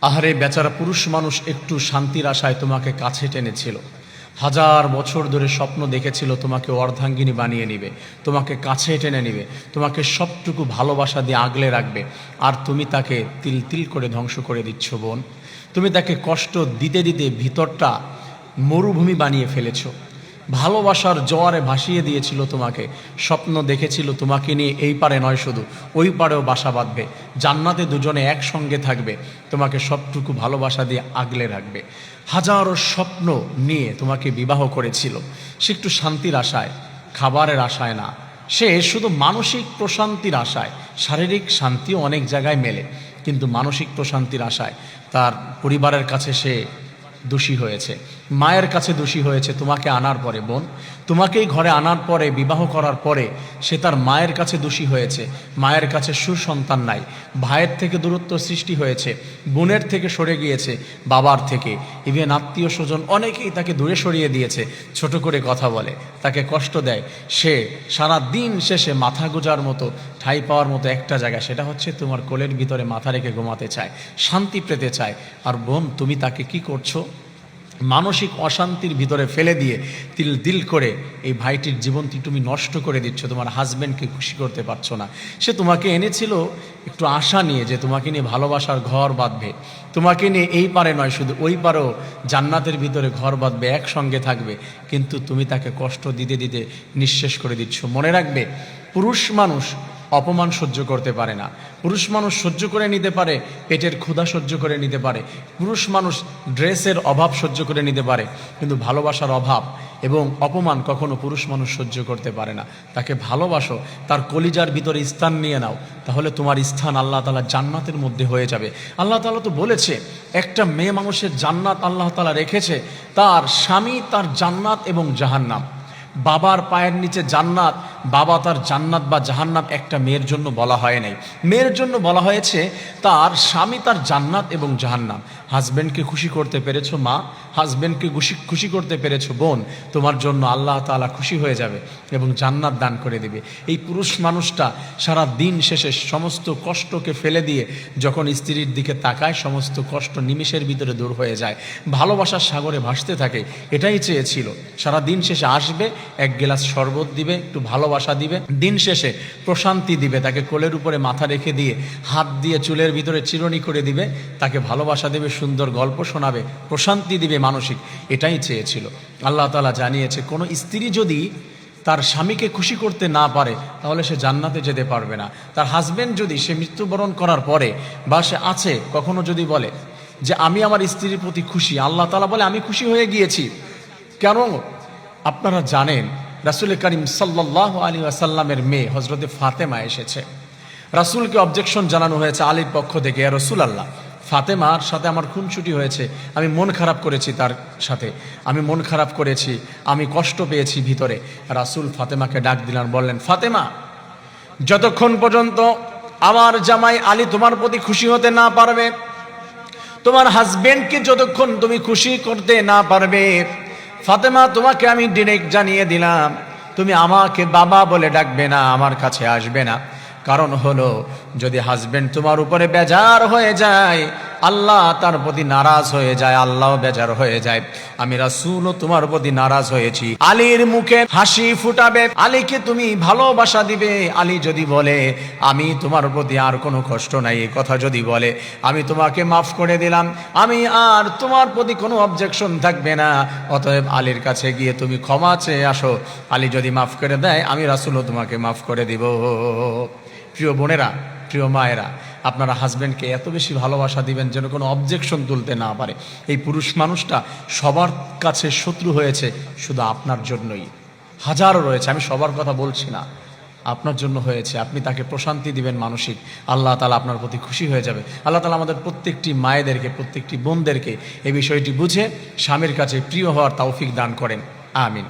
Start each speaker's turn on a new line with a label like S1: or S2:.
S1: আহারে বেচারা পুরুষ মানুষ একটু শান্তির আশায় তোমাকে কাছে টেনেছিল। হাজার বছর ধরে স্বপ্ন দেখেছিল তোমাকে অর্ধাঙ্গিনী বানিয়ে নিবে, তোমাকে কাছে টেনে নিবে, তোমাকে সবটুকু ভালোবাসা দিয়ে আগলে রাখবে। আর তুমি তাকে তিল তিল করে ধ্বংস করে দিচ্ছ বোন। তুমি তাকে কষ্ট দিতে দিতে ভিতরটা মরুভূমি বানিয়ে ফেলেছো। ভালোবাসার জোয়ারে ভাসিয়ে দিয়েছিল তোমাকে, স্বপ্ন দেখেছিল তোমাকে নিয়ে এই পারে নয় শুধু ওই পারেও বাসা বাঁধবে, জান্নাতে দুজনে একসঙ্গে থাকবে, তোমাকে সবটুকু ভালোবাসা দিয়ে আগলে রাখবে। হাজারো স্বপ্ন নিয়ে তোমাকে বিবাহ করেছিল। সে একটু শান্তির আশায়, খাবারের আশায় না, সে শুধু মানসিক প্রশান্তির আশায়। শারীরিক শান্তিও অনেক জায়গায় মেলে, কিন্তু মানসিক প্রশান্তির আশায় তার পরিবারের কাছে সে দোষী হয়েছে, মায়ের কাছে দোষী হয়েছে। তোমাকে আনার পরে বোন, তোমাকেই ঘরে আনার পরে, বিবাহ করার পরে সে তার মায়ের কাছে দোষী হয়েছে। মায়ের কাছে সুসন্তান নাই, ভাইয়ের থেকে দূরত্ব সৃষ্টি হয়েছে, বোনের থেকে সরে গিয়েছে, বাবার থেকে, ইভেন আত্মীয় স্বজন অনেকেই তাকে দূরে সরিয়ে দিয়েছে, ছোট করে কথা বলে, তাকে কষ্ট দেয়। সে সারা দিন শেষে মাথা গোজার মতো, ঠাঁই পাওয়ার মতো একটা জায়গা, সেটা হচ্ছে তোমার কোলের ভিতরে মাথা রেখে ঘুমাতে চায়, শান্তি পেতে চায়। আর বোন, তুমি তাকে কি করছো? মানসিক অশান্তির ভিতরে ফেলে দিয়ে তিল দিল করে এই ভাইটির জীবনটি তুমি নষ্ট করে দিচ্ছ। তোমার হাজব্যান্ডকে খুশি করতে পারছো না। সে তোমাকে এনেছিল একটু আশা নিয়ে যে তোমাকে নিয়ে ভালোবাসার ঘর বাঁধবে, তোমাকে নিয়ে এই পারে নয় শুধু ওই পারেও জান্নাতের ভিতরে ঘর বাঁধবে, একসঙ্গে থাকবে। কিন্তু তুমি তাকে কষ্ট দিতে দিতে নিঃশেষ করে দিচ্ছ। মনে রাখবে, পুরুষ মানুষ অপমান সহ্য করতে পারে না। পুরুষ মানুষ সহ্য করে নিতে পারে পেটের ক্ষুধা, সহ্য করে নিতে পারে পুরুষ মানুষ ড্রেসের অভাব সহ্য করে নিতে পারে, কিন্তু ভালোবাসার অভাব এবং অপমান কখনো পুরুষ মানুষ সহ্য করতে পারে না। তাকে ভালোবাসো, তার কলিজার ভিতরে স্থান নিয়ে নাও, তাহলে তোমার স্থান আল্লাহ তাআলা জান্নাতের মধ্যে হয়ে যাবে। আল্লাহ তাআলা তো বলেছে, একটা মেয়ে মানুষের জান্নাত আল্লাহ তাআলা রেখেছে, তার স্বামী তার জান্নাত এবং জাহান্নাম। বাবার পায়ের নিচে জান্নাত, বাবা তার জান্নাত বা জাহান্নাম একটা মেয়ের জন্য বলা হয় নাই। মেয়ের জন্য বলা হয়েছে তার স্বামী তার জান্নাত এবং জাহান্নাম। হাজব্যান্ডকে খুশি করতে পেরেছো মা, হাজব্যান্ডকে খুশি করতে পেরেছো বোন, তোমার জন্য আল্লাহ তাআলা খুশি হয়ে যাবে এবং জান্নাত দান করে দেবে। এই পুরুষ মানুষটা সারা দিন শেষে সমস্ত কষ্টকে ফেলে দিয়ে যখন স্ত্রীর দিকে তাকায়, সমস্ত কষ্ট নিমেষের ভিতরে দূর হয়ে যায়, ভালোবাসার সাগরে ভাসতে থাকে। এটাই চেয়েছিল। সারা দিন শেষে আসবে, এক গ্লাস শরবত দিবে, একটু ভালোবাসা দিবে, দিন শেষে প্রশান্তি দিবে, তাকে কোলের উপরে মাথা রেখে দিয়ে হাত দিয়ে চুলের ভিতরে চিরুনি করে দিবে, তাকে ভালোবাসা দেবে, সুন্দর গল্প শোনাবে, প্রশান্তি দিবে মানসিক। এটাই চেয়েছিল। আল্লাহ তাআলা জানিয়েছে, কোনো স্ত্রী যদি তার স্বামীকে খুশি করতে না পারে তাহলে সে জান্নাতে যেতে পারবে না। তার হাজব্যান্ড যদি সে মৃত্যুবরণ করার পরে বা সে আছে কখনো যদি বলে যে আমি আমার স্ত্রীর প্রতি খুশি, আল্লাহ তাআলা বলে আমি খুশি হয়ে গিয়েছি। কেন? আপনারা জানেন, রাসূল করিম সাল্লাল্লাহু আলাইহি ওয়াসাল্লামের মেয়ে হযরতে ফাতেমা এসেছে। রাসূলকে অবজেকশন জানানো হয়েছে আলীর পক্ষ থেকে, ইয়া রাসূলুল্লাহ, ফাতেমার সাথে আমার খুনসুটি হয়েছে, আমি মন খারাপ করেছি, তার সাথে আমি মন খারাপ করেছি, আমি কষ্ট পেয়েছি ভিতরে। রাসূল ফাতেমাকে ডাক দিলেন, বললেন, ফাতেমা, যতক্ষণ পর্যন্ত আমার জামাই আলী তোমার প্রতি খুশি হতে না পারবে, তোমার হাজবেন্ডকে যতক্ষণ তুমি খুশি করতে না পারবে, ফাতেমা তোমাকে আমি ডিরেক্ট জানিয়ে দিলাম, তুমি আমাকে বাবা বলে ডাকবে না, আমার কাছে আসবে না। কারণ হলো, যদি হাজবেন্ড তোমার উপরে বেজার হয়ে যায়, আল্লাহ তার প্রতি নারাজ হয়ে যায়, আল্লাহও বেজার হয়ে যায়, আমি রাসূলও তোমার প্রতি নারাজ হয়েছি। আলীর মুখে হাসি ফুটাবে, আলীকে তুমি ভালোবাসা দিবে। আলী যদি বলে আমি তোমার প্রতি আর কোনো কষ্ট নাই, এই কথা যদি বলে, আমি তোমাকে মাফ করে দিলাম, আমি আর তোমার প্রতি কোনো অবজেকশন থাকবে না, অতএব আলীর কাছে গিয়ে তুমি ক্ষমা চেয়ে আসো। আলী যদি মাফ করে দেয়, আমি রাসূলও তোমাকে মাফ করে দিব। প্রিয় বোনেরা, প্রিয় মায়েরা, আপনারা হাজব্যান্ডকে এত বেশি ভালোবাসা দিবেন যেন কোনো অবজেকশন তুলতে না পারে। এই পুরুষ মানুষটা সবার কাছে শত্রু হয়েছে, শুধু আপনার জন্যই। হাজারো রয়েছে, আমি সবার কথা বলছি না, আপনার জন্য হয়েছে। আপনি তাকে প্রশান্তি দিবেন মানসিক, আল্লাহ তাআলা আপনার প্রতি খুশি হয়ে যাবে। আল্লাহ তাআলা আমাদের প্রত্যেকটি মায়েদেরকে, প্রত্যেকটি বোনদেরকে এই বিষয়টি বুঝে স্বামীর কাছে প্রিয় হওয়ার তৌফিক দান করেন। আমিন।